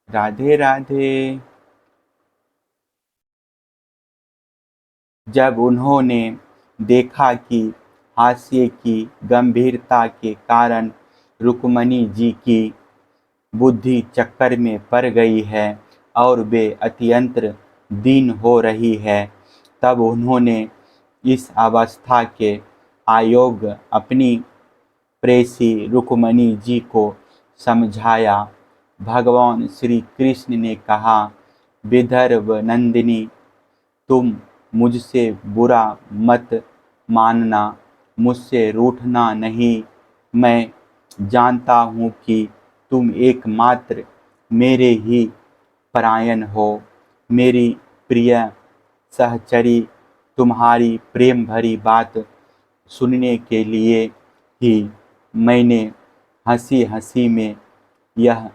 राधे राधे। जब उन्होंने देखा कि हास्य की गंभीरता के कारण रुक्मणी जी की बुद्धि चक्कर में पड़ गई है और वे अत्यंत दीन हो रही है, तब उन्होंने इस अवस्था के अयोग्य अपनी प्रेसी रुक्मणी जी को समझाया। भगवान श्री कृष्ण ने कहा, विदर्भ नंदिनी, तुम मुझसे बुरा मत मानना, मुझसे रूठना नहीं। मैं जानता हूँ कि तुम एकमात्र मेरे ही परायण हो। मेरी प्रिय सहचरी, तुम्हारी प्रेम भरी बात सुनने के लिए ही मैंने हंसी हंसी में यह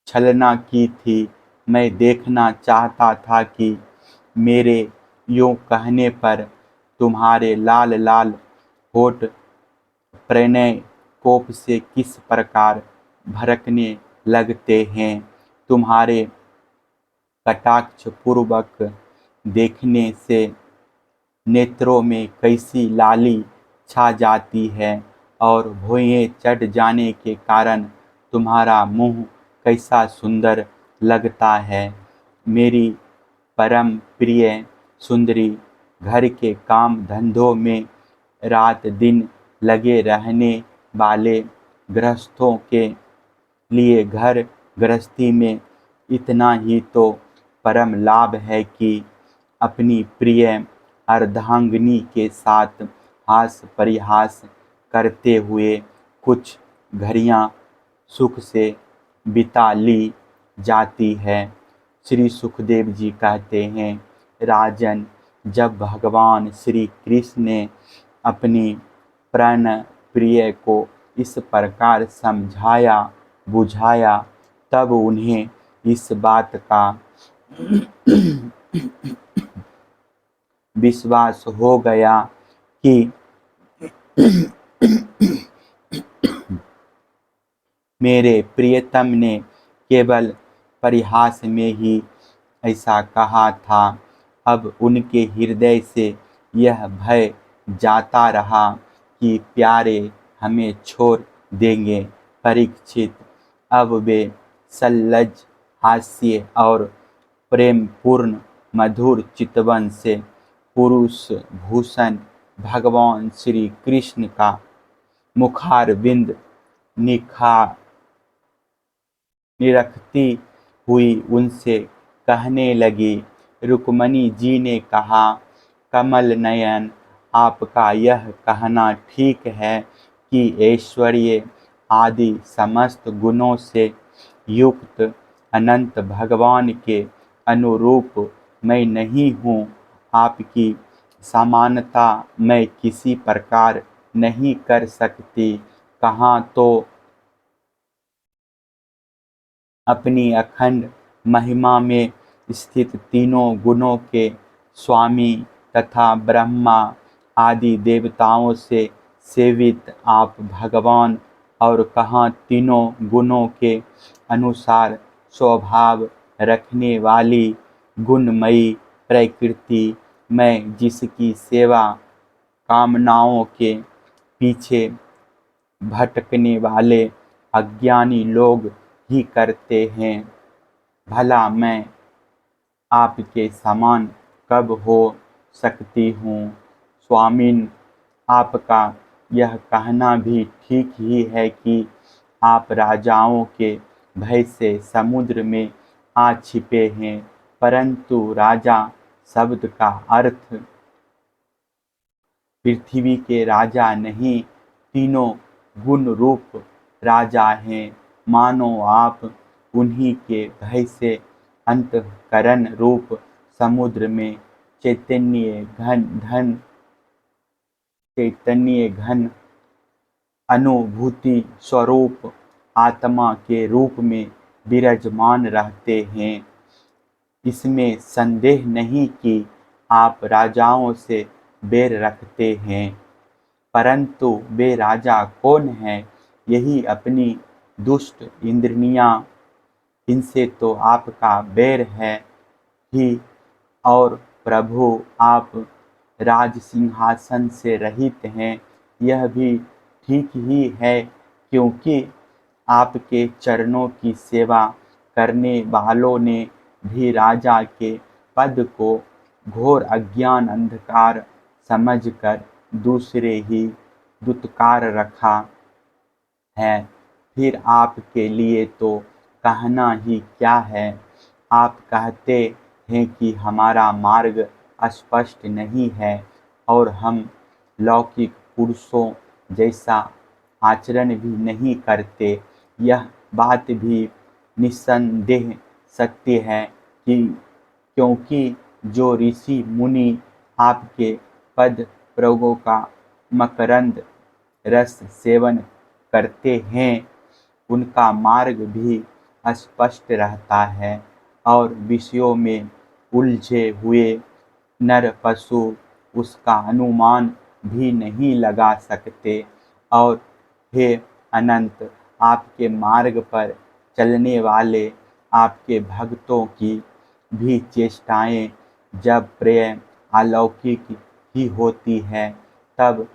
छलना की थी। मैं देखना चाहता था कि मेरे यूं कहने पर तुम्हारे लाल लाल होठ प्रणय कोप से किस प्रकार भड़कने लगते हैं। तुम्हारे कटाक्ष पूर्वक देखने से नेत्रों में कैसी लाली छा जाती है और भौहें चढ़ जाने के कारण तुम्हारा मुंह कैसा सुंदर लगता है। मेरी परम प्रिय सुंदरी, घर के काम धंधों में रात दिन लगे रहने वाले गृहस्थों के लिए घर गृहस्थी में इतना ही तो परम लाभ है कि अपनी प्रिय अर्धांगिनी के साथ हास परिहास करते हुए कुछ घड़ियां सुख से बिता ली जाती है। श्री सुखदेव जी कहते हैं, राजन, जब भगवान श्री कृष्ण ने अपनी प्राण प्रिय को इस प्रकार समझाया बुझाया, तब उन्हें इस बात का विश्वास हो गया कि मेरे प्रियतम ने केवल परिहास में ही ऐसा कहा था। अब उनके हृदय से यह भय जाता रहा कि प्यारे हमें छोड़ देंगे। परीक्षित, अब वे सल्लज हास्य और प्रेमपूर्ण मधुर चितवन से पुरुष भूषण भगवान श्री कृष्ण का मुखारविंद निरखती हुई उनसे कहने लगी। रुक्मणी जी ने कहा, कमल नयन, आपका यह कहना ठीक है कि ऐश्वर्य आदि समस्त गुणों से युक्त अनंत भगवान के अनुरूप मैं नहीं हूँ। आपकी समानता मैं किसी प्रकार नहीं कर सकती। कहाँ तो अपनी अखंड महिमा में स्थित तीनों गुणों के स्वामी तथा ब्रह्मा आदि देवताओं से सेवित आप भगवान, और कहाँ तीनों गुणों के अनुसार स्वभाव रखने वाली गुणमयी प्रकृति मैं, जिसकी सेवा कामनाओं के पीछे भटकने वाले अज्ञानी लोग ही करते हैं। भला मैं आपके समान कब हो सकती हूँ। स्वामिन, आपका यह कहना भी ठीक ही है कि आप राजाओं के भय से समुद्र में आ छिपे हैं, परंतु राजा शब्द का अर्थ पृथ्वी के राजा नहीं, तीनों गुण रूप राजा हैं। मानो आप उन्हीं के भय से अंतःकरण रूप समुद्र में चैतन्य घन अनुभूति स्वरूप आत्मा के रूप में विराजमान रहते हैं। इसमें संदेह नहीं कि आप राजाओं से बैर रखते हैं, परंतु वे राजा कौन हैं, यही अपनी दुष्ट इंद्रियां इनसे तो आपका बैर है ही। और प्रभु, आप राज सिंहासन से रहित हैं, यह भी ठीक ही है, क्योंकि आपके चरणों की सेवा करने वालों ने भी राजा के पद को घोर अज्ञान अंधकार समझकर दूसरे ही दुत्कार रखा है। फिर आपके लिए तो कहना ही क्या है। आप कहते हैं कि हमारा मार्ग स्पष्ट नहीं है और हम लौकिक पुरुषों जैसा आचरण भी नहीं करते। यह बात भी निस्संदेह सत्य है कि क्योंकि जो ऋषि मुनि आपके पद प्रयोगों का मकरंद रस सेवन करते हैं, उनका मार्ग भी स्पष्ट रहता है और विषयों में उलझे हुए नर पशु उसका अनुमान भी नहीं लगा सकते। और हे अनंत, आपके मार्ग पर चलने वाले आपके भक्तों की भी चेष्टाएं जब प्रेम अलौकिक ही होती है, तब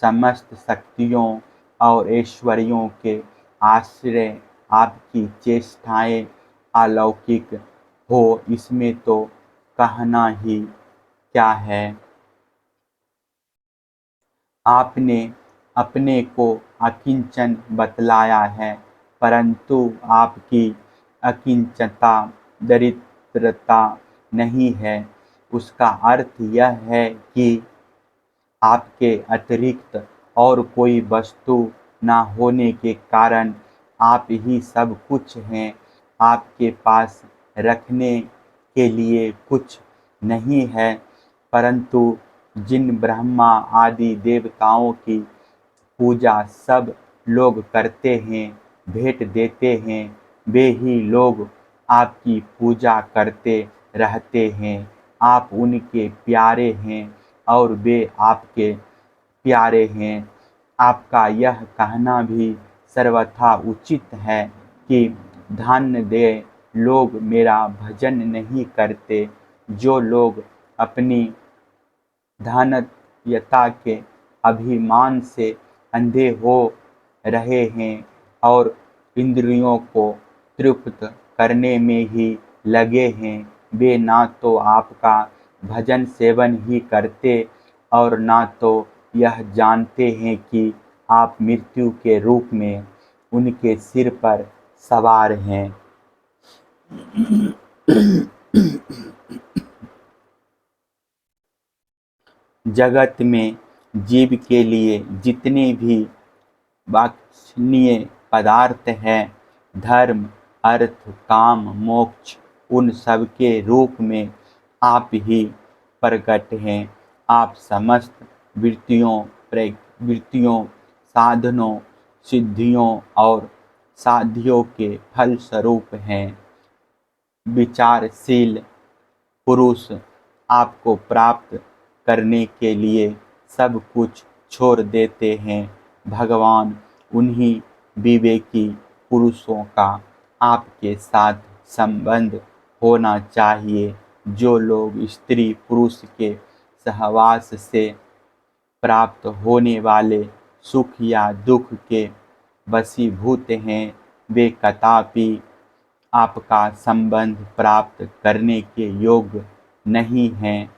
समस्त शक्तियों और ऐश्वर्यों के आश्रय आपकी चेष्टाएं अलौकिक हो, इसमें तो कहना ही क्या है। आपने अपने को अकिंचन बतलाया है, परंतु आपकी अकिंचनता दरिद्रता नहीं है। उसका अर्थ यह है कि आपके अतिरिक्त और कोई वस्तु न होने के कारण आप ही सब कुछ हैं। आपके पास रखने के लिए कुछ नहीं है, परंतु जिन ब्रह्मा आदि देवताओं की पूजा सब लोग करते हैं, भेंट देते हैं, वे ही लोग आपकी पूजा करते रहते हैं। आप उनके प्यारे हैं और वे आपके प्यारे हैं। आपका यह कहना भी सर्वथा उचित है कि धन्य दे लोग मेरा भजन नहीं करते। जो लोग अपनी धन्यता के अभिमान से अंधे हो रहे हैं और इंद्रियों को तृप्त करने में ही लगे हैं, वे ना तो आपका भजन सेवन ही करते और ना तो यह जानते हैं कि आप मृत्यु के रूप में उनके सिर पर सवार हैं। जगत में जीव के लिए जितने भी वांछनीय पदार्थ हैं, धर्म, अर्थ, काम, मोक्ष, उन सब के रूप में आप ही प्रकट हैं। आप समस्त वृत्तियों, साधनों, सिद्धियों और साध्यों के फल स्वरूप हैं। विचारशील पुरुष आपको प्राप्त करने के लिए सब कुछ छोड़ देते हैं। भगवान, उन्हीं विवेकी पुरुषों का आपके साथ संबंध होना चाहिए जो लोग स्त्री पुरुष के सहवास से प्राप्त होने वाले सुख या दुख के वशीभूत हैं। वे कदापि आपका संबंध प्राप्त करने के योग्य नहीं हैं।